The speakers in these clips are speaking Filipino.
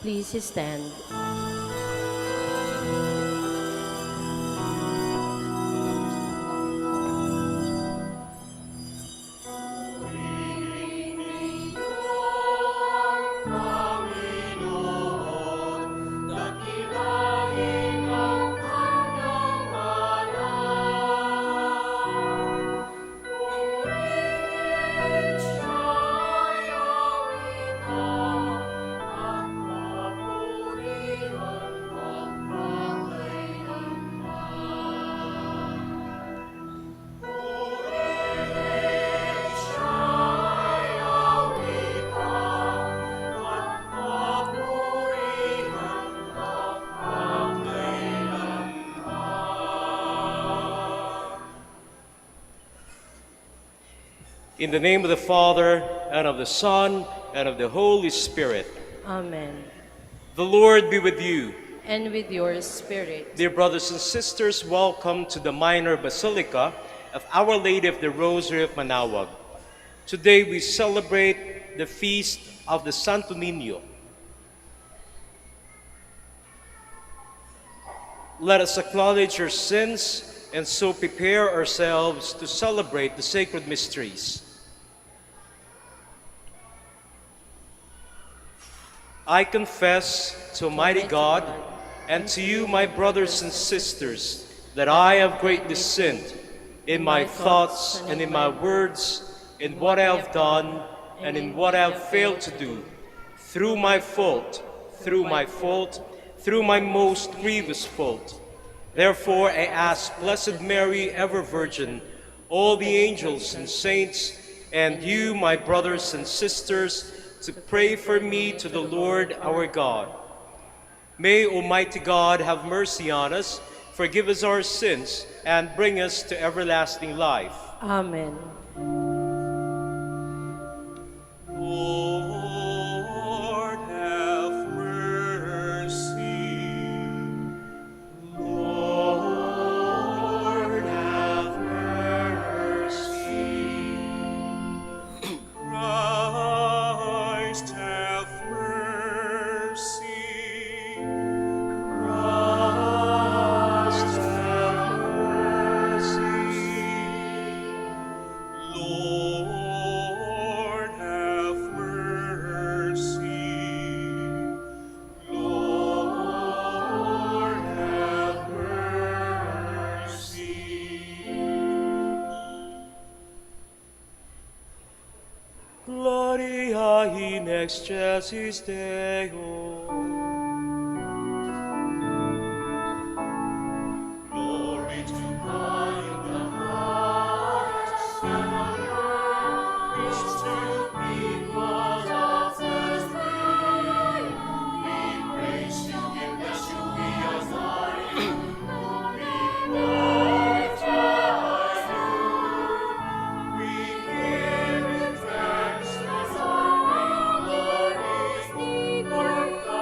Please stand. In the name of the Father, and of the Son, and of the Holy Spirit. Amen. The Lord be with you. And with your spirit. Dear brothers and sisters, welcome to the Minor Basilica of Our Lady of the Rosary of Manaoag. Today we celebrate the feast of the Santo Niño. Let us acknowledge our sins and so prepare ourselves to celebrate the sacred mysteries. I confess to Almighty God and to you, my brothers and sisters, that I have greatly sinned in my thoughts and in my words, in what I have done and in what I have failed to do, through my fault, through my most grievous fault. Therefore I ask Blessed Mary, ever Virgin, all the angels and saints, and you, my brothers and sisters, to pray for me to the Lord our God. May Almighty God have mercy on us, forgive us our sins, and bring us to everlasting life. Amen. Lord, have mercy. Lord, have mercy. Christ, have mercy. Christ, have mercy. Lord, have mercy. Lord, have mercy. Gloria in excelsis Deo. Glory to God in the highest, and on earth peace to people of His will. We praise you, we bless you, we adore you. We glorify you. We give you thanks, as our Lord is, Lord God.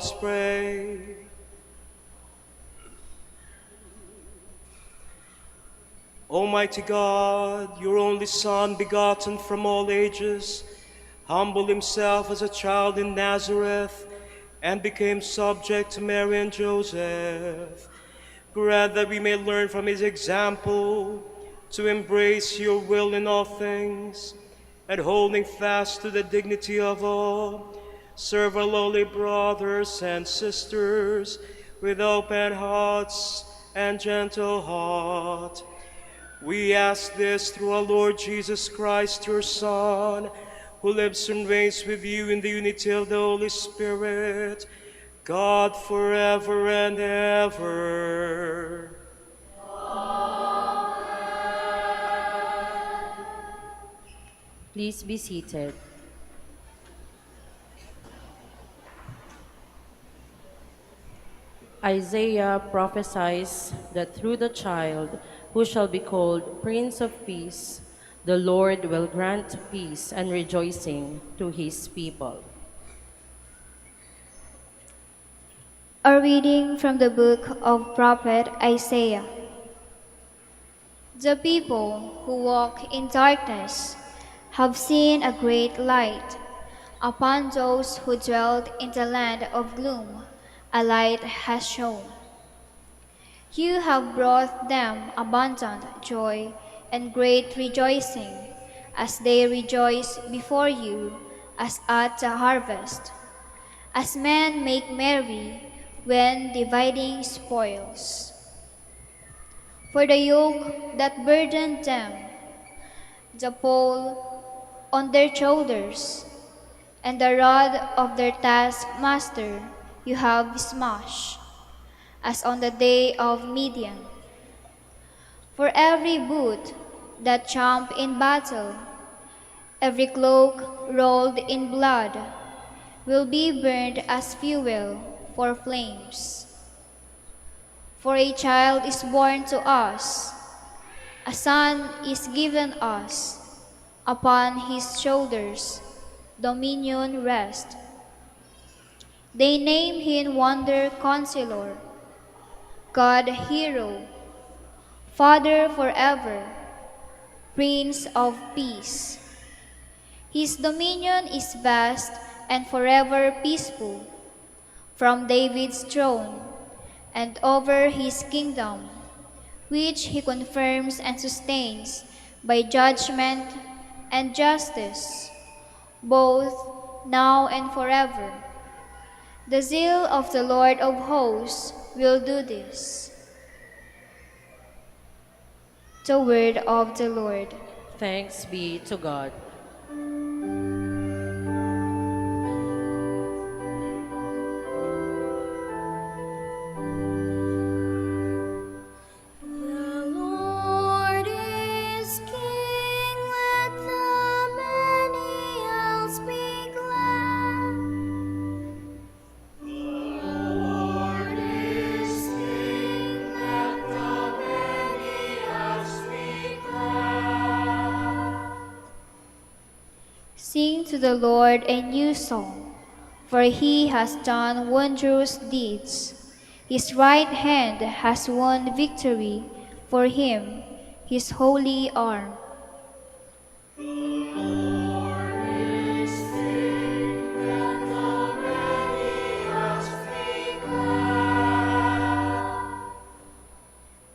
us pray. Almighty God, your only Son, begotten from all ages, humbled himself as a child in Nazareth and became subject to Mary and Joseph. Grant that we may learn from his example to embrace your will in all things, and holding fast to the dignity of all, serve our lowly brothers and sisters with open hearts and gentle heart. We ask this through our Lord Jesus Christ, your Son, who lives and reigns with you in the unity of the Holy Spirit, God forever and ever. Please be seated. Isaiah prophesies that through the child who shall be called Prince of Peace, the Lord will grant peace and rejoicing to his people. A reading from the book of Prophet Isaiah. The people who walk in darkness have seen a great light. Upon those who dwelt in the land of gloom, a light has shone. You have brought them abundant joy and great rejoicing, as they rejoice before you as at the harvest, as men make merry when dividing spoils. For the yoke that burdened them, the pole on their shoulders, and the rod of their taskmaster you have smashed, as on the day of Midian. For every boot that champ in battle, every cloak rolled in blood, will be burned as fuel for flames. For a child is born to us, a son is given us. Upon his shoulders dominion rests. They name him Wonder Counselor, God Hero, Father forever, Prince of Peace. His dominion is vast and forever peaceful, from David's throne and over his kingdom, which he confirms and sustains by judgment and justice, both now and forever. The zeal of the Lord of hosts will do this. The word of the Lord. Thanks be to God. The Lord is King, let the many else be glad. The Lord is King, let the many else be glad. Sing to the Lord a new song, for he has done wondrous deeds. His right hand has won victory for him, his holy arm.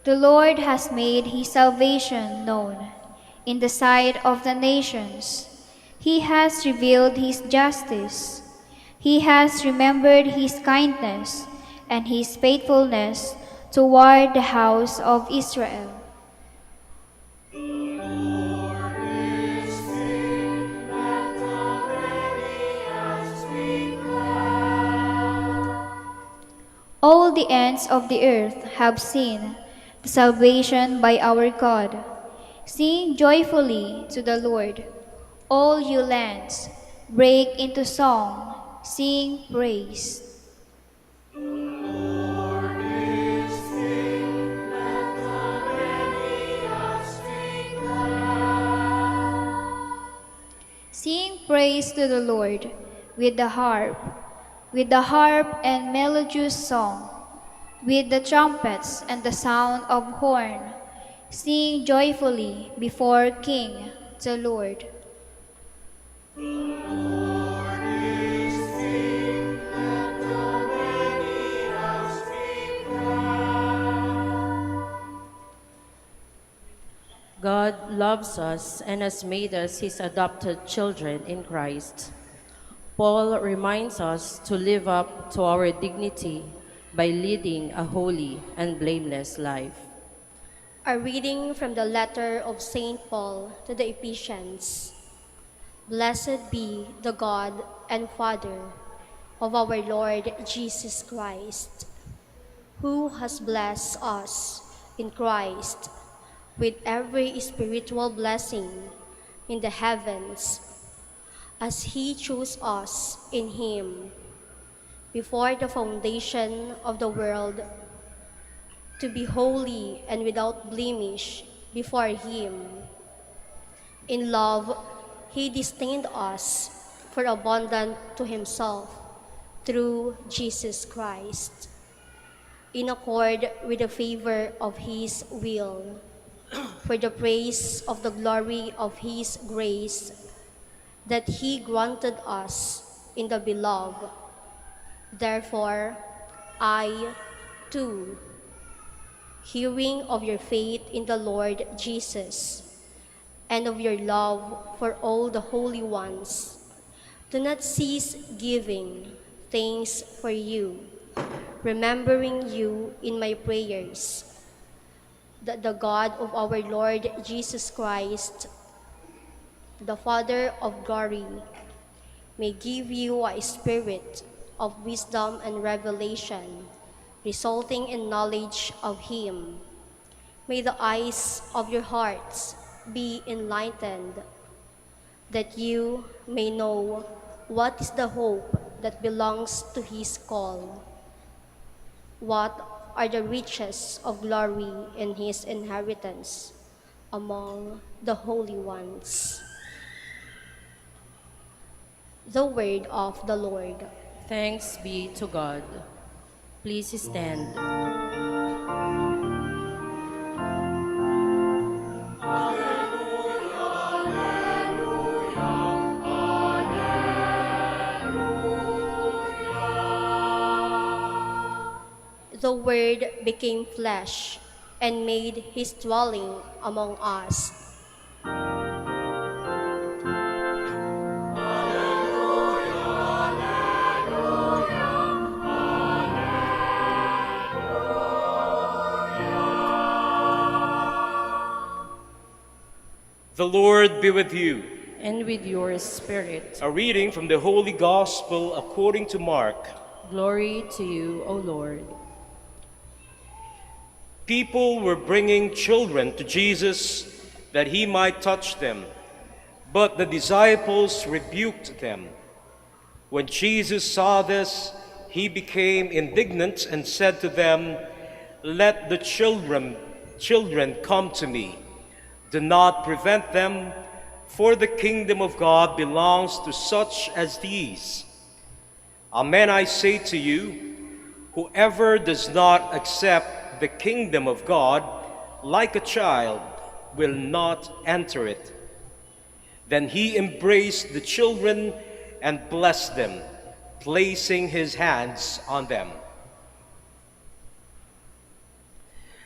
The Lord has made his salvation known in the sight of the nations. He has revealed his justice. He has remembered his kindness and his faithfulness toward the house of Israel. All the ends of the earth have seen the salvation by our God. Sing joyfully to the Lord. All you lands, break into song, sing praise. Sing praise to the Lord with the harp. with the harp and melodious song, with the trumpets and the sound of horn, sing joyfully before King the Lord. God loves us and has made us his adopted children in Christ. Paul reminds us to live up to our dignity by leading a holy and blameless life. A reading from the letter of St. Paul to the Ephesians. Blessed be the God and Father of our Lord Jesus Christ, who has blessed us in Christ with every spiritual blessing in the heavens, as he chose us in him before the foundation of the world to be holy and without blemish before him. In love, he destined us for abundant to himself through Jesus Christ, in accord with the favor of his will, for the praise of the glory of his grace that he granted us in the beloved. Therefore, I, too, hearing of your faith in the Lord Jesus, and of your love for all the holy ones, do not cease giving thanks for you, remembering you in my prayers, that the God of our Lord Jesus Christ, the Father of glory, may give you a spirit of wisdom and revelation, resulting in knowledge of him. May the eyes of your hearts be enlightened, that you may know what is the hope that belongs to his call, what are the riches of glory in his inheritance among the holy ones. The word of the Lord. Thanks be to God. Please stand. The Word became flesh and made his dwelling among us. The Lord be with you. And with your spirit. A reading from the Holy Gospel according to Mark. Glory to you, O Lord. People were bringing children to Jesus that he might touch them, but the disciples rebuked them. When Jesus saw this, he became indignant and said to them, "Let the children come to me. Do not prevent them, for the kingdom of God belongs to such as these. Amen, I say to you, whoever does not accept the kingdom of God like a child will not enter it." Then he embraced the children and blessed them, placing his hands on them.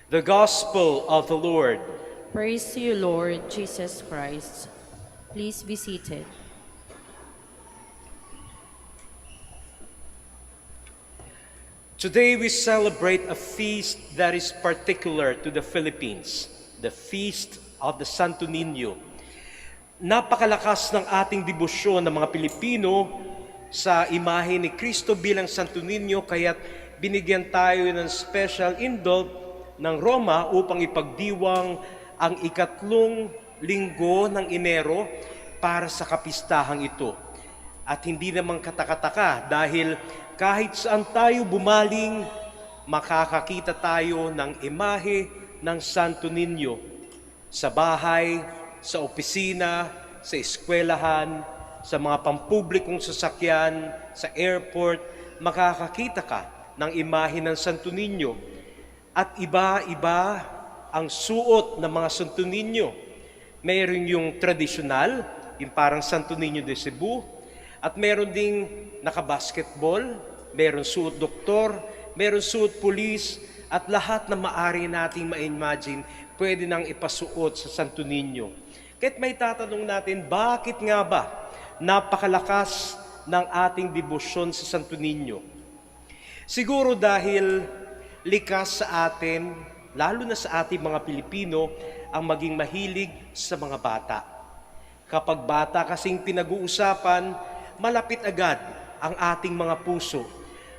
The Gospel of the Lord. Praise to you, Lord Jesus Christ. Please be seated. Today we celebrate a feast that is particular to the Philippines, the Feast of the Santo Niño. Napakalakas ng ating debosyon ng mga Pilipino sa imahe ni Cristo bilang Santo Niño, kaya't binigyan tayo ng special indult ng Roma upang ipagdiwang ang ikatlong linggo ng Enero para sa kapistahang ito. At hindi naman katakataka dahil kahit saan tayo bumaling, makakakita tayo ng imahe ng Santo Niño sa bahay, sa opisina, sa eskwelahan, sa mga pampublikong sasakyan, sa airport, makakakita ka ng imahe ng Santo Niño at iba-iba ang suot ng mga Santo Niño. Mayroon yung tradisyonal, yung parang Santo Niño de Cebu, at meron ding nakabasketball, meron suot doktor, meron suot pulis, at lahat na maaari nating ma-imagine pwede nang ipasuot sa Santo Niño. Kahit may tatanong natin, bakit nga ba napakalakas ng ating debosyon sa Santo Niño? Siguro dahil likas sa atin, lalo na sa ating mga Pilipino, ang maging mahilig sa mga bata. Kapag bata kasing pinag-uusapan, malapit agad ang ating mga puso.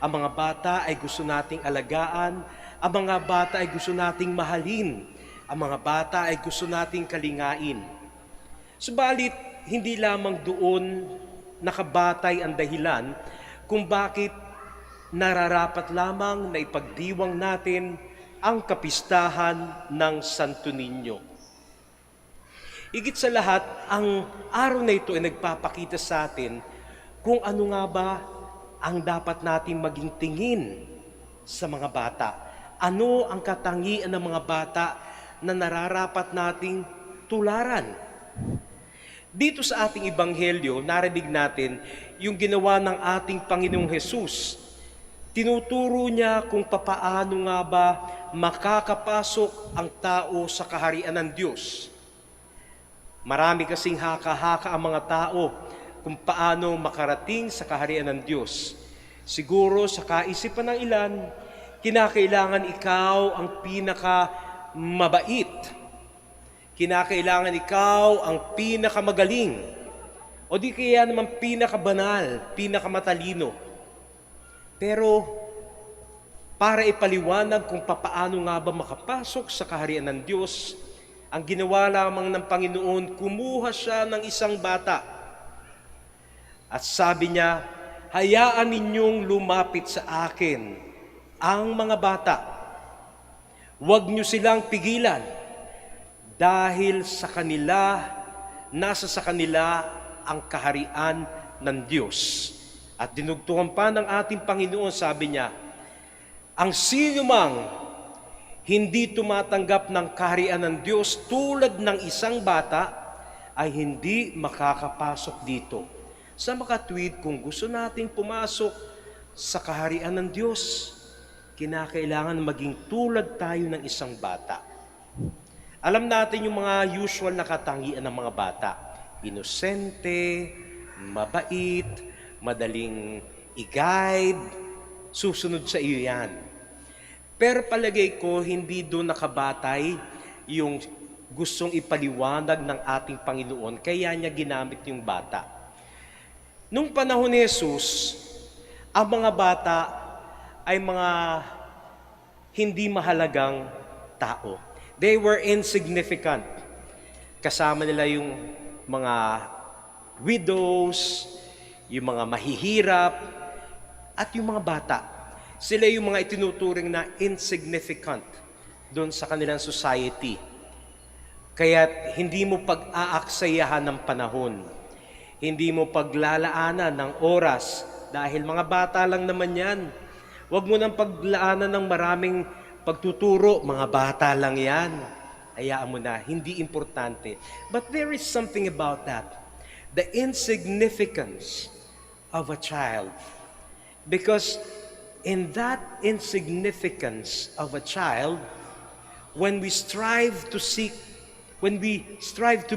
Ang mga bata ay gusto nating alagaan, ang mga bata ay gusto nating mahalin, ang mga bata ay gusto nating kalingain. Subalit, hindi lamang doon nakabatay ang dahilan kung bakit nararapat lamang na ipagdiwang natin ang kapistahan ng Santo Niño. Higit sa lahat, ang araw na ito ay nagpapakita sa atin kung ano nga ba ang dapat nating maging tingin sa mga bata. Ano ang katangian ng mga bata na nararapat nating tularan? Dito sa ating ebanghelyo, narinig natin yung ginawa ng ating Panginoong Hesus. Tinuturo niya kung papaano nga ba makakapasok ang tao sa kaharian ng Diyos. Marami kasing haka-haka ang mga tao kung paano makarating sa kaharian ng Diyos. Siguro sa kaisipan ng ilan, kinakailangan ikaw ang pinakamabait. Kinakailangan ikaw ang pinakamagaling. O di kaya naman pinakabanal, pinakamatalino. Pero para ipaliwanag kung papaano nga ba makapasok sa kaharian ng Diyos, ang ginawa lamang ng Panginoon, kumuha siya ng isang bata. At sabi niya, hayaan ninyong lumapit sa akin ang mga bata. Huwag niyo silang pigilan dahil sa kanila, nasa sa kanila ang kaharian ng Diyos. At dinugtungan pa ng ating Panginoon, sabi niya, ang sino mang hindi tumatanggap ng kaharian ng Diyos tulad ng isang bata, ay hindi makakapasok dito. Sa makatwid, kung gusto nating pumasok sa kaharian ng Diyos, kinakailangan maging tulad tayo ng isang bata. Alam natin yung mga usual na katangian ng mga bata. Inosente, mabait, madaling i-guide, susunod sa iyo yan. Pero palagay ko, hindi doon nakabatay yung gustong ipaliwanag ng ating Panginoon, kaya niya ginamit yung bata. Nung panahon ni Jesus, ang mga bata ay mga hindi mahalagang tao. They were insignificant. Kasama nila yung mga widows, yung mga mahihirap, at yung mga bata. Sila yung mga itinuturing na insignificant doon sa kanilang society. Kaya hindi mo pag-aaksayahan ng panahon. Hindi mo paglalaanan ng oras dahil mga bata lang naman yan. Huwag mo nang paglaanan ng maraming pagtuturo, mga bata lang yan. Hayaan mo na, hindi importante. But there is something about that. The insignificance of a child. Because in that insignificance of a child, when we strive to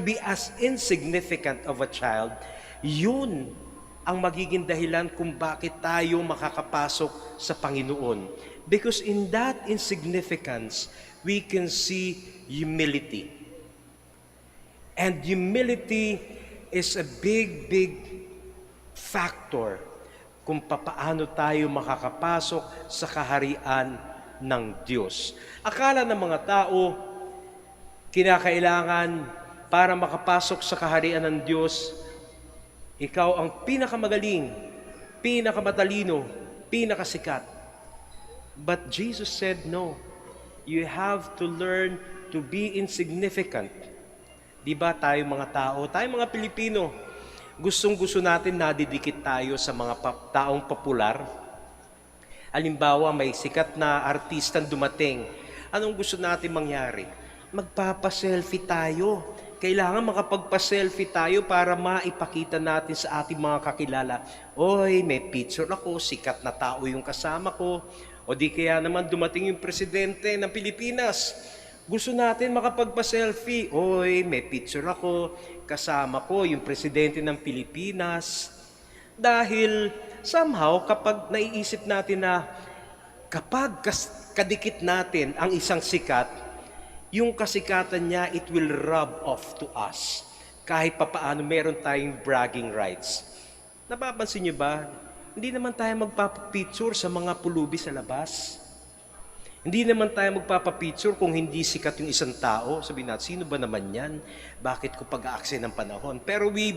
be as insignificant of a child, yun ang magiging dahilan kung bakit tayo makakapasok sa Panginoon. Because in that insignificance, we can see humility. And humility is a big factor kung papaano tayo makakapasok sa kaharian ng Diyos. Akala ng mga tao, kinakailangan para makapasok sa kaharian ng Diyos, ikaw ang pinakamagaling, pinakamatalino, pinakasikat. But Jesus said, no, you have to learn to be insignificant. Di ba tayo mga tao, tayo mga Pilipino, gustong-gusto natin nadidikit tayo sa mga taong popular. Halimbawa, may sikat na artistang dumating. Anong gusto natin mangyari? Magpapa-selfie tayo. Kailangan makapagpa-selfie tayo para maipakita natin sa ating mga kakilala, oy, may picture ako, sikat na tao yung kasama ko. O di kaya naman dumating yung presidente ng Pilipinas. Gusto natin makapagpa-selfie. Oy, may picture ako, kasama ko yung presidente ng Pilipinas. Dahil somehow kapag naiisip natin na kapag kadikit natin ang isang sikat, yung kasikatan niya, it will rub off to us. Kahit papaano meron tayong bragging rights. Napapansin niyo ba? Hindi naman tayo magpapapicture sa mga pulubi sa labas. Hindi naman tayo magpapapicture kung hindi sikat yung isang tao. Sabihin natin, sino ba naman yan? Bakit ko pag-aaksay ng panahon? Pero we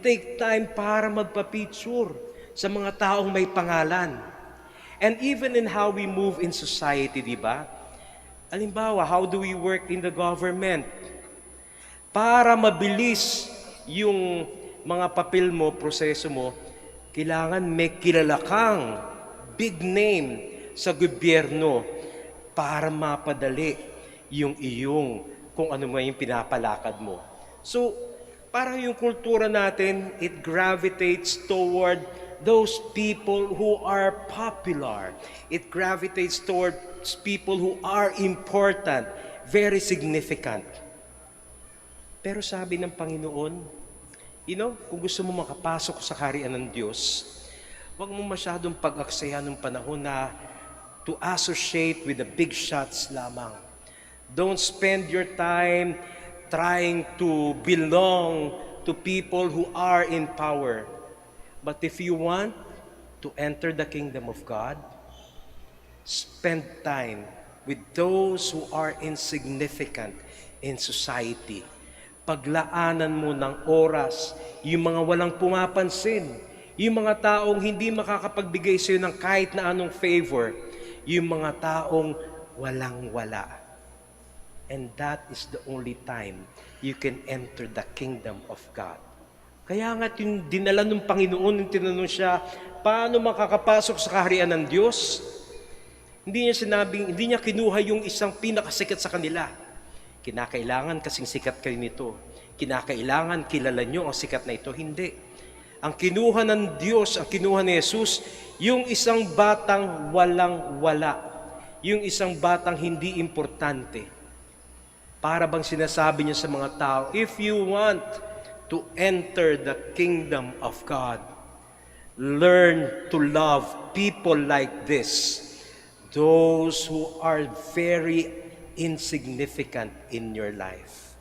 take time para magpapicture sa mga taong may pangalan. And even in how we move in society, di ba? Halimbawa, how do we work in the government? Para mabilis yung mga papel mo, proseso mo, kailangan may kilala kang big name sa gobyerno para mapadali yung iyong kung ano nga yung pinapalakad mo. So, parang yung kultura natin, it gravitates toward those people who are popular. It gravitates towards people who are important, very significant. Pero sabi ng Panginoon, kung gusto mo makapasok sa kaharian ng Diyos, huwag mo masyadong pag-aksayan ng panahon na to associate with the big shots lamang. Don't spend your time trying to belong to people who are in power. But if you want to enter the kingdom of God, spend time with those who are insignificant in society. Paglaanan mo ng oras, yung mga walang pumapansin, yung mga taong hindi makakapagbigay sa'yo ng kahit na anong favor, yung mga taong walang-wala. And that is the only time you can enter the kingdom of God. Kaya nga yung dinala ng Panginoon, yung tinanong siya, paano makakapasok sa kaharian ng Diyos? Hindi niya kinuha yung isang pinakasikat sa kanila. Kinakailangan kasing sikat kayo nito. Kinakailangan kilala nyo ang sikat na ito. Hindi. Ang kinuha ng Diyos, ang kinuha ni Jesus, yung isang batang walang-wala. Yung isang batang hindi importante. Para bang sinasabi niya sa mga tao, if you want to enter the kingdom of God, learn to love people like this, those who are very insignificant in your life.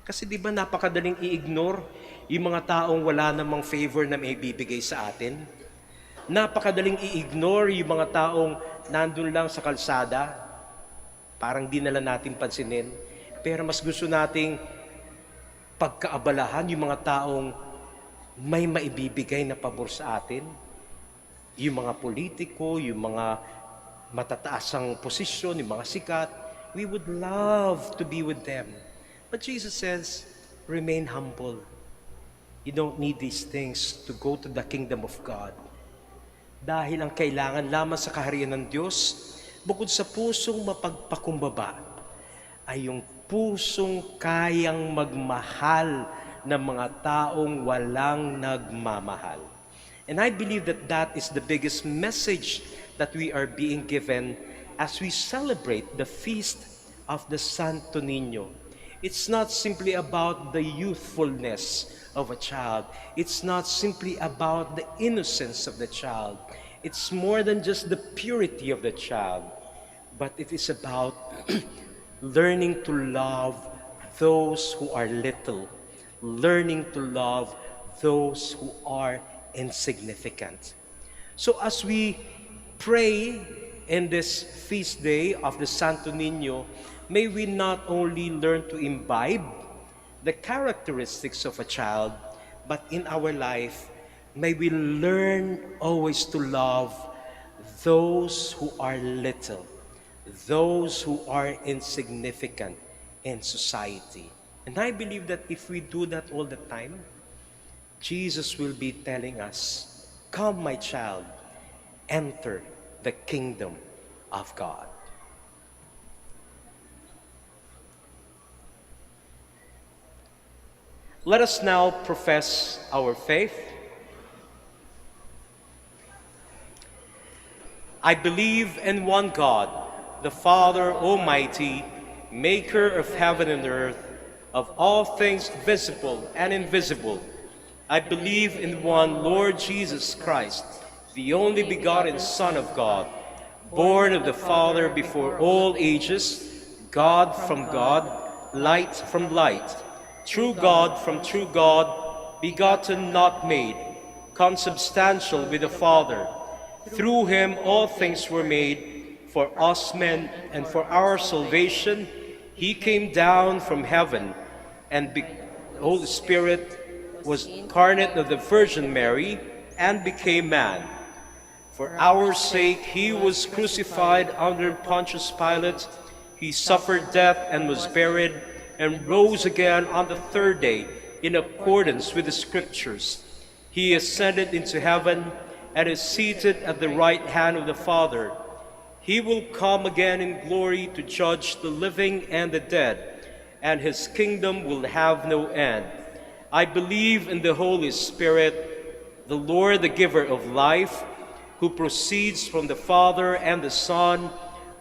Kasi di ba napakadaling i-ignore yung mga taong wala namang favor na may bibigay sa atin? Napakadaling i-ignore yung mga taong nandun lang sa kalsada, parang di nala natin pansinin, pero mas gusto nating pagkaabalahan yung mga taong may maibibigay na pabor sa atin, yung mga politiko, yung mga matataasang posisyon, yung mga sikat, we would love to be with them. But Jesus says, remain humble. You don't need these things to go to the kingdom of God. Dahil ang kailangan lamang sa kaharian ng Diyos, bukod sa pusong mapagpakumbaba, ay yung pusong kayang magmahal ng mga taong walang nagmamahal. And I believe that that is the biggest message that we are being given as we celebrate the feast of the Santo Niño. It's not simply about the youthfulness of a child. It's not simply about the innocence of the child. It's more than just the purity of the child, but it is about learning to love those who are little, learning to love those who are insignificant. So as we pray in this feast day of the Santo Niño, may we not only learn to imbibe the characteristics of a child, but in our life, may we learn always to love those who are little, those who are insignificant in society. And I believe that if we do that all the time, Jesus will be telling us, come my child, enter the kingdom of God. Let us now profess our faith. I believe in one God, the Father Almighty, maker of heaven and earth, of all things visible and invisible. I believe in one Lord Jesus Christ, the only begotten Son of God, born of the Father before all ages, God from God, light from light, true God from true God, begotten, not made, consubstantial with the Father. Through him all things were made. For us men and for our salvation, he came down from heaven, and the Holy Spirit was incarnate of the Virgin Mary and became man. For our sake he was crucified under Pontius Pilate. He suffered death and was buried, and rose again on the third day in accordance with the Scriptures. He ascended into heaven and is seated at the right hand of the Father. He will come again in glory to judge the living and the dead, and his kingdom will have no end. I believe in the Holy Spirit, the Lord, the giver of life, who proceeds from the Father and the Son,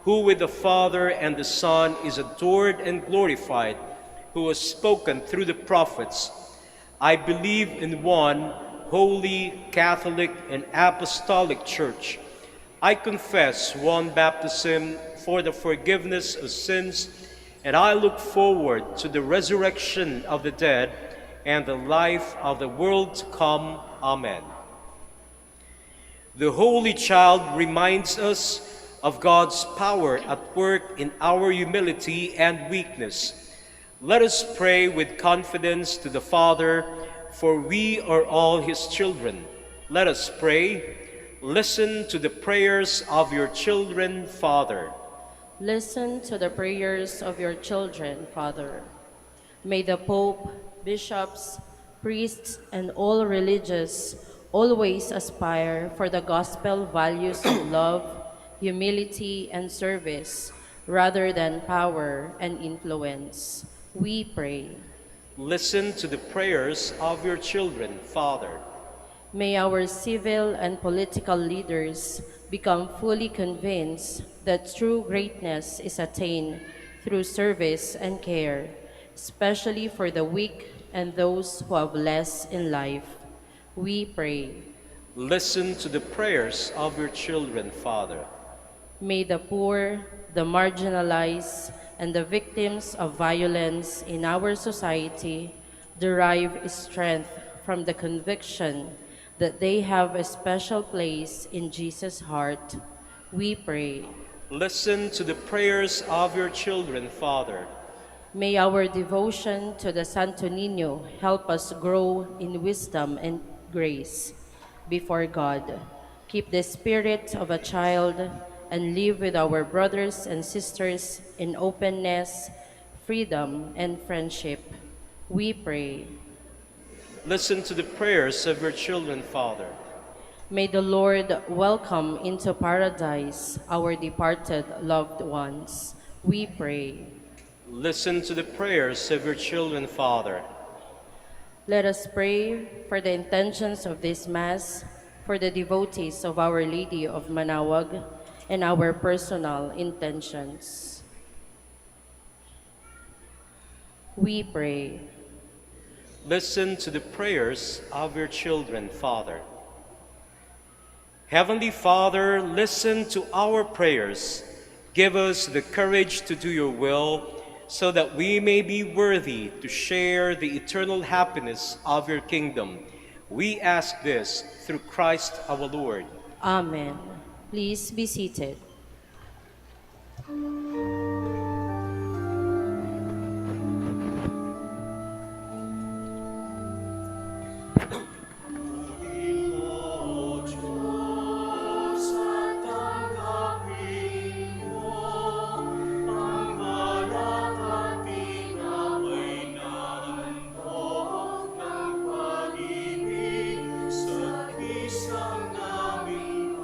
who with the Father and the Son is adored and glorified, who has spoken through the prophets. I believe in one holy, Catholic, and Apostolic Church. I confess one baptism for the forgiveness of sins, and I look forward to the resurrection of the dead and the life of the world to come. Amen. The Holy Child reminds us of God's power at work in our humility and weakness. Let us pray with confidence to the Father, for we are all his children. Let us pray. Listen to the prayers of your children, Father. Listen to the prayers of your children, Father. May the Pope, bishops, priests, and all religious always aspire for the gospel values of love, humility, and service, rather than power and influence. We pray. Listen to the prayers of your children, Father. May our civil and political leaders become fully convinced that true greatness is attained through service and care, especially for the weak and those who have less in life. We pray. Listen to the prayers of your children, Father. May the poor, the marginalized, and the victims of violence in our society derive strength from the conviction that they have a special place in Jesus' heart. We pray. Listen to the prayers of your children, Father. May our devotion to the Santo Niño help us grow in wisdom and grace before God, keep the spirit of a child, and live with our brothers and sisters in openness, freedom, and friendship. We pray. Listen to the prayers of your children, Father. May the Lord welcome into paradise our departed loved ones. We pray. Listen to the prayers of your children, Father. Let us pray for the intentions of this Mass, for the devotees of Our Lady of Manaoag, and our personal intentions. We pray. Listen to the prayers of your children, Father. Heavenly Father, listen to our prayers. Give us the courage to do your will, so that we may be worthy to share the eternal happiness of your kingdom. We ask this through Christ our Lord. Amen. Please be seated. Isang naming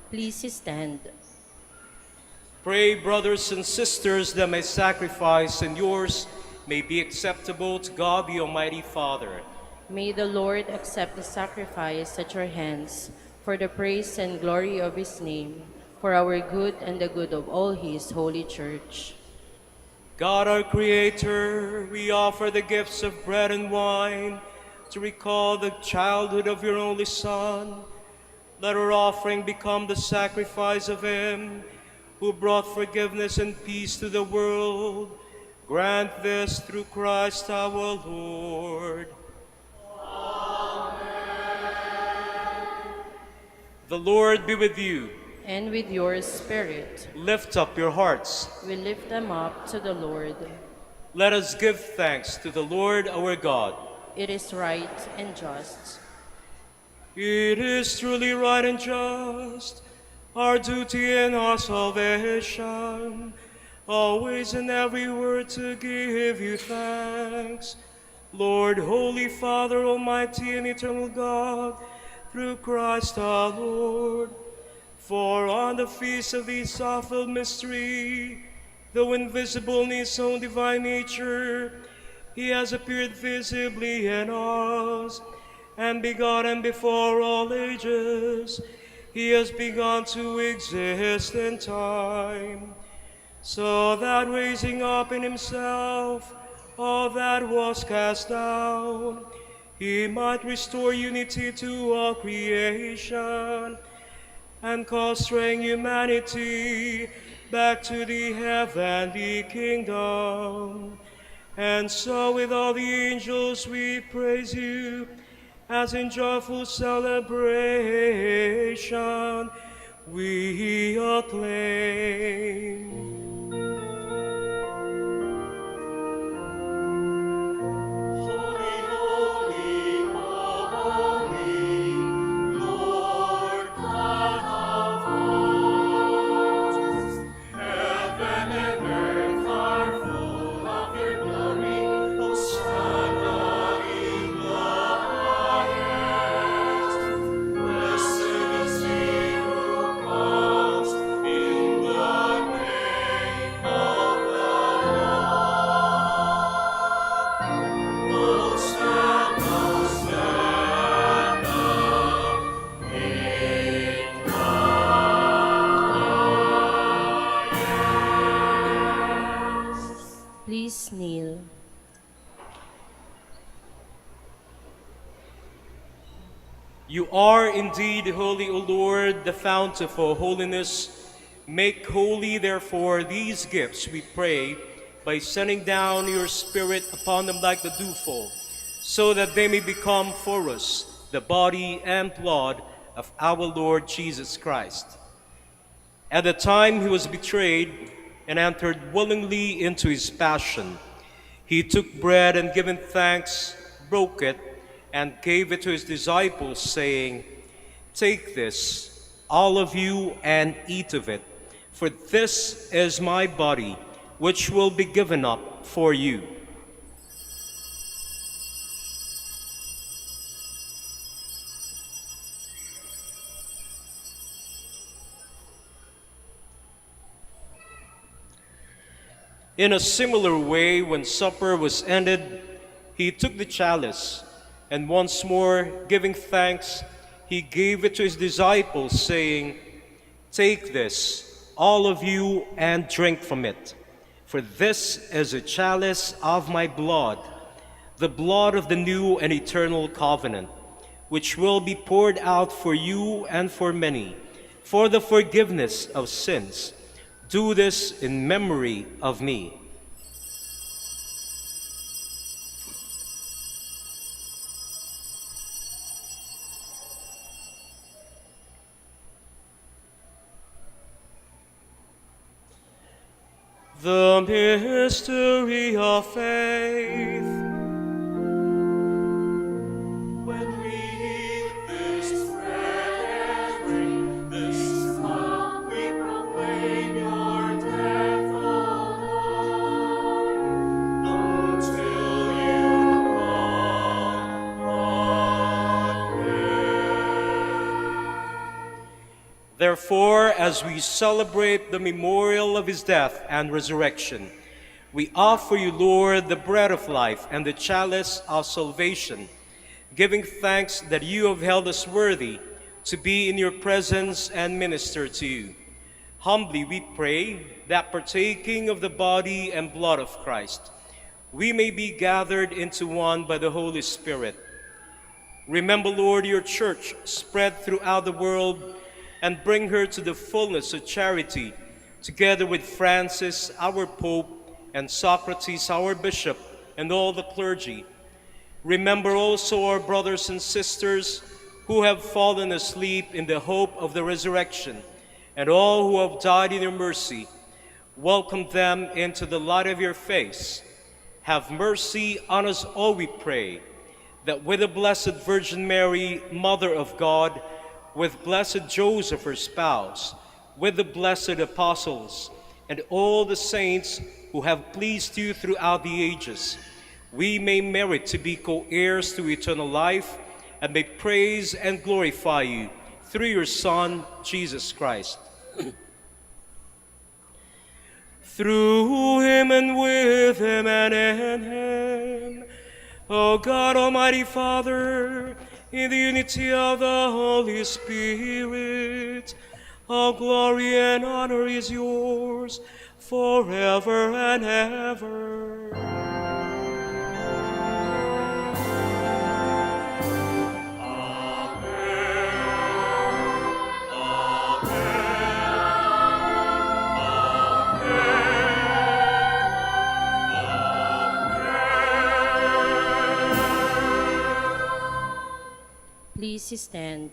Please stand. Pray, brothers and sisters, that my sacrifice and yours may be acceptable to God the Almighty Father. May the Lord accept the sacrifice at your hands for the praise and glory of his name, for our good and the good of all his holy church. God our Creator, we offer the gifts of bread and wine to recall the childhood of your only Son. Let our offering become the sacrifice of him who brought forgiveness and peace to the world. Grant this through Christ our Lord. The Lord be with you. And with your spirit, Lift up your hearts. we lift them up to the Lord. Let us give thanks to the Lord our God. It is right and just. It is truly right and just, our duty and our salvation, always in every word to give you thanks. Lord, Holy Father, Almighty and Eternal God, through Christ our Lord. For on the feast of this awful mystery, though invisible in his own divine nature, he has appeared visibly in us, and begotten before all ages, he has begun to exist in time, so that raising up in himself all that was cast down, he might restore unity to all creation, and cause straying humanity back to the heavenly kingdom. And so with all the angels we praise you, as in joyful celebration we acclaim. Please kneel. You are indeed holy, O Lord, the fount of all holiness. Make holy, therefore, these gifts, we pray, by sending down your Spirit upon them like the dewfall, so that they may become for us the body and blood of our Lord Jesus Christ. At the time he was betrayed and entered willingly into his passion, he took bread and giving thanks, broke it, and gave it to his disciples, saying, "Take this, all of you, and eat of it, for this is my body, which will be given up for you." In a similar way, when supper was ended, he took the chalice, and once more, giving thanks, he gave it to his disciples, saying, "Take this, all of you, and drink from it. For this is a chalice of my blood, the blood of the new and eternal covenant, which will be poured out for you and for many, for the forgiveness of sins. Do this in memory of me." The mystery of faith. When we eat this bread and drink this cup, we proclaim your death, O Lord, until you come again. Therefore, as we celebrate the memorial of his death and resurrection, we offer you, Lord, the bread of life and the chalice of salvation, giving thanks that you have held us worthy to be in your presence and minister to you. Humbly we pray that partaking of the body and blood of Christ, we may be gathered into one by the Holy Spirit. Remember, Lord, your church spread throughout the world and bring her to the fullness of charity, together with Francis, our Pope, and Socrates, our Bishop, and all the clergy. Remember also our brothers and sisters who have fallen asleep in the hope of the resurrection, and all who have died in your mercy. Welcome them into the light of your face. Have mercy on us all, we pray, that with the Blessed Virgin Mary, Mother of God, with blessed Joseph, her spouse, with the blessed apostles, and all the saints who have pleased you throughout the ages, we may merit to be co-heirs to eternal life and may praise and glorify you through your Son, Jesus Christ. Through him and with him and in him, O God, Almighty Father, in the unity of the Holy Spirit, all glory and honor is yours forever and ever. Please stand.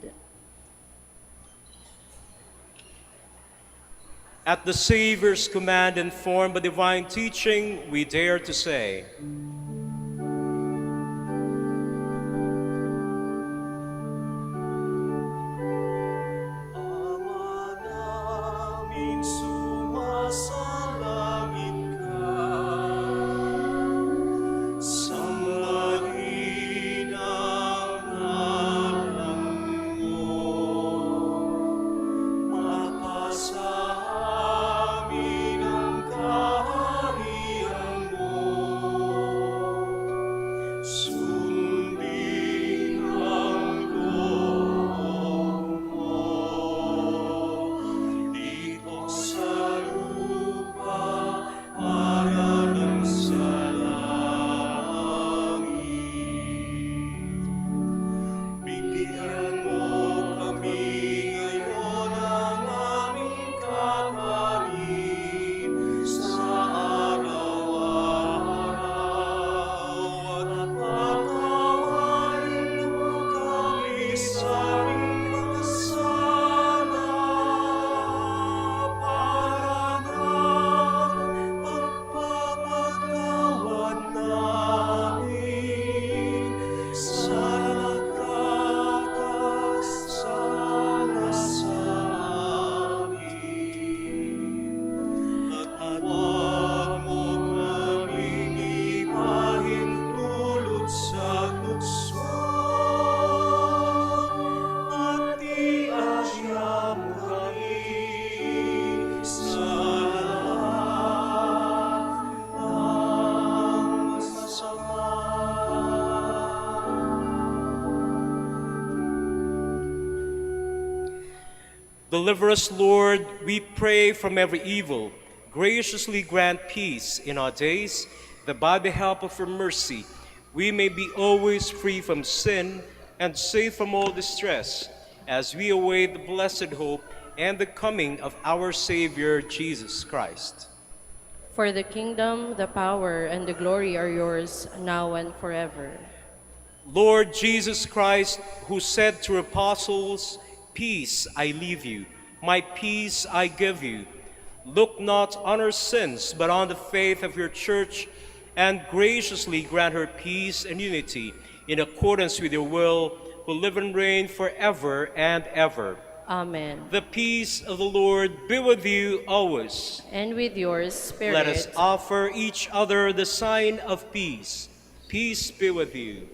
At the Savior's command, informed by divine teaching, we dare to say, Ama namin, sumasalangit ka. Sambahin ang ngalan mo. Mapasa amin ang kaharian mo. Sundin ang loob mo. Dito sa lupa para ng sa langit. Bigyan mo kami ngayon ng aming kakanin sa araw-araw at patawarin mo kami sa aming kasala para ng pagpapatawad namin sa nagkakasala sa amin. At huwag mo kaming ipahintulot sa tukso at iasya mo kami sa lahat ng masama. Deliver us, Lord, we pray, from every evil. Graciously grant peace in our days, that by the help of your mercy we may be always free from sin and safe from all distress, as we await the blessed hope and the coming of our Savior, Jesus Christ. For the kingdom, the power, and the glory are yours, now and forever. Lord Jesus Christ, who said to your apostles, "Peace I leave you, my peace I give you," look not on our sins, but on the faith of your church, and graciously grant her peace and unity in accordance with your will, who live and reign forever and ever. Amen. The peace of the Lord be with you always. And with your spirit. Let us offer each other the sign of peace. Peace be with you.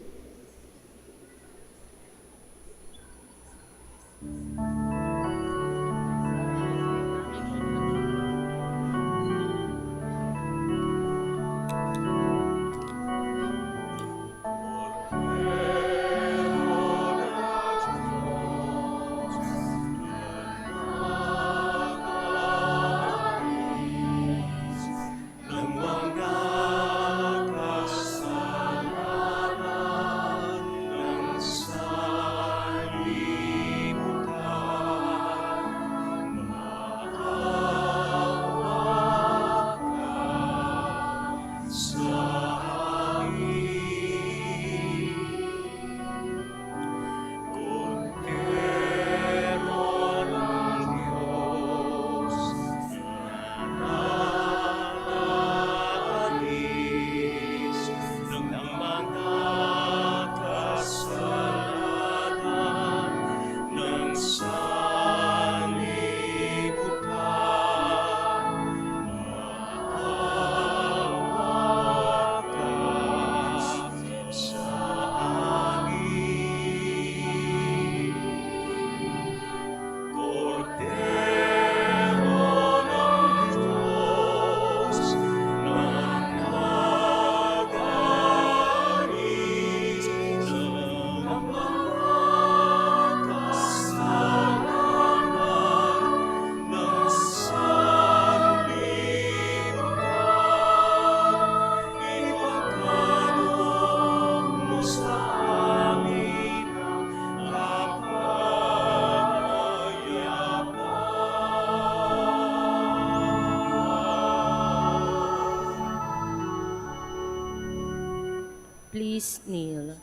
Please kneel.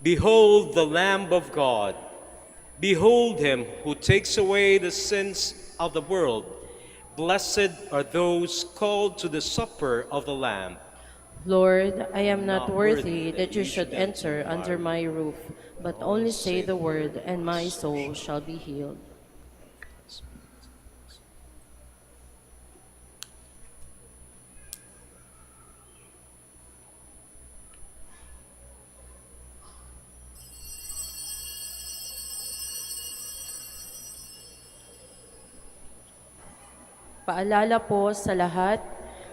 Behold the Lamb of God. Behold him who takes away the sins of the world. Blessed are those called to the supper of the Lamb. Lord, I am not worthy that that you should enter under my roof, but only say the word, and my soul shall be healed. Paalala po sa lahat,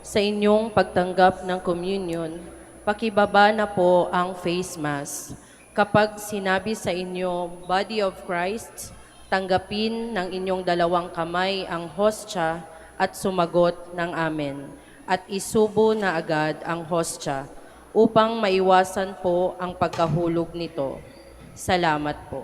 sa inyong pagtanggap ng communion, pakibaba na po ang face mask. Kapag sinabi sa inyo, Body of Christ, tanggapin ng inyong dalawang kamay ang hostya at sumagot ng amen. At isubo na agad ang hostya upang maiwasan po ang pagkahulog nito. Salamat po.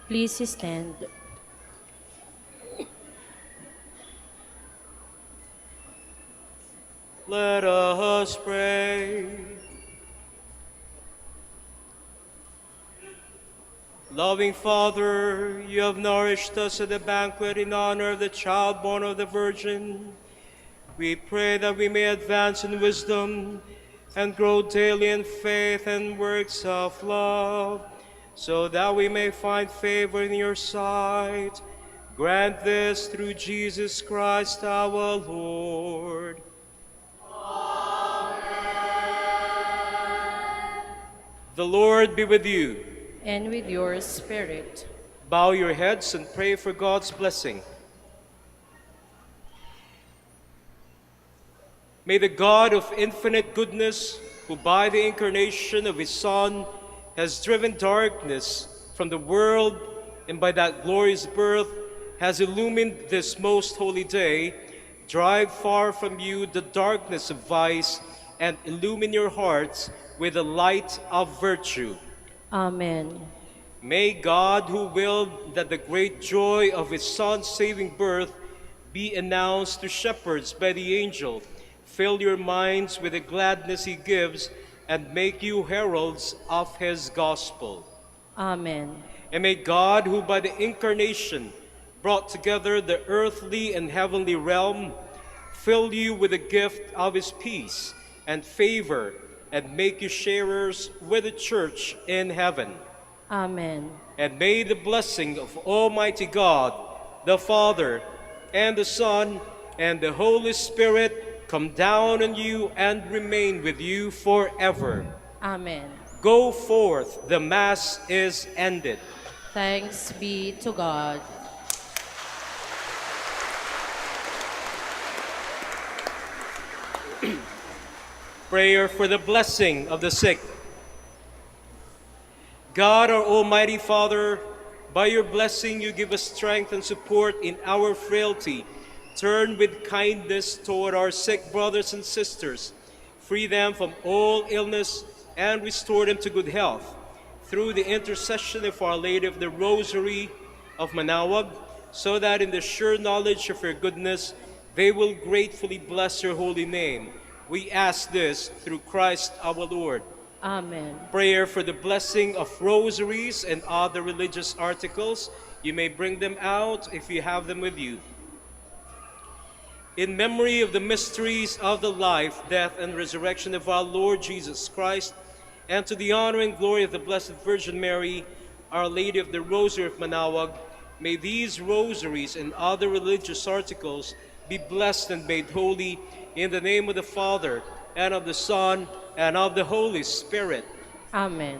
Please stand. Let us pray. Loving Father, you have nourished us at the banquet in honor of the child born of the Virgin. We pray that we may advance in wisdom and grow daily in faith and works of love, so that we may find favor in your sight. Grant this through Jesus Christ our Lord. The Lord be with you. And with your spirit. Bow your heads and pray for God's blessing. May the God of infinite goodness, who by the incarnation of his Son has driven darkness from the world and by that glorious birth has illumined this most holy day, drive far from you the darkness of vice and illumine your hearts with the light of virtue. Amen. May God, who willed that the great joy of his Son's saving birth be announced to shepherds by the angel, fill your minds with the gladness he gives and make you heralds of his gospel. Amen. And may God, who by the incarnation brought together the earthly and heavenly realm, fill you with the gift of his peace and favor and make you sharers with the church in heaven. Amen. And may the blessing of Almighty God, the Father, and the Son, and the Holy Spirit come down on you and remain with you forever. Amen. Go forth, the Mass is ended. Thanks be to God. Prayer for the blessing of the sick. God, our Almighty Father, by your blessing you give us strength and support in our frailty. Turn with kindness toward our sick brothers and sisters. Free them from all illness and restore them to good health. Through the intercession of Our Lady of the Rosary of Manaoag, so that in the sure knowledge of your goodness, they will gratefully bless your holy name. We ask this through Christ our Lord. Amen. Prayer for the blessing of rosaries and other religious articles. You may bring them out if you have them with you. In memory of the mysteries of the life, death, and resurrection of our Lord Jesus Christ, and to the honor and glory of the Blessed Virgin Mary, Our Lady of the Rosary of Manaoag, may these rosaries and other religious articles be blessed and made holy in the name of the Father, and of the Son, and of the Holy Spirit. Amen.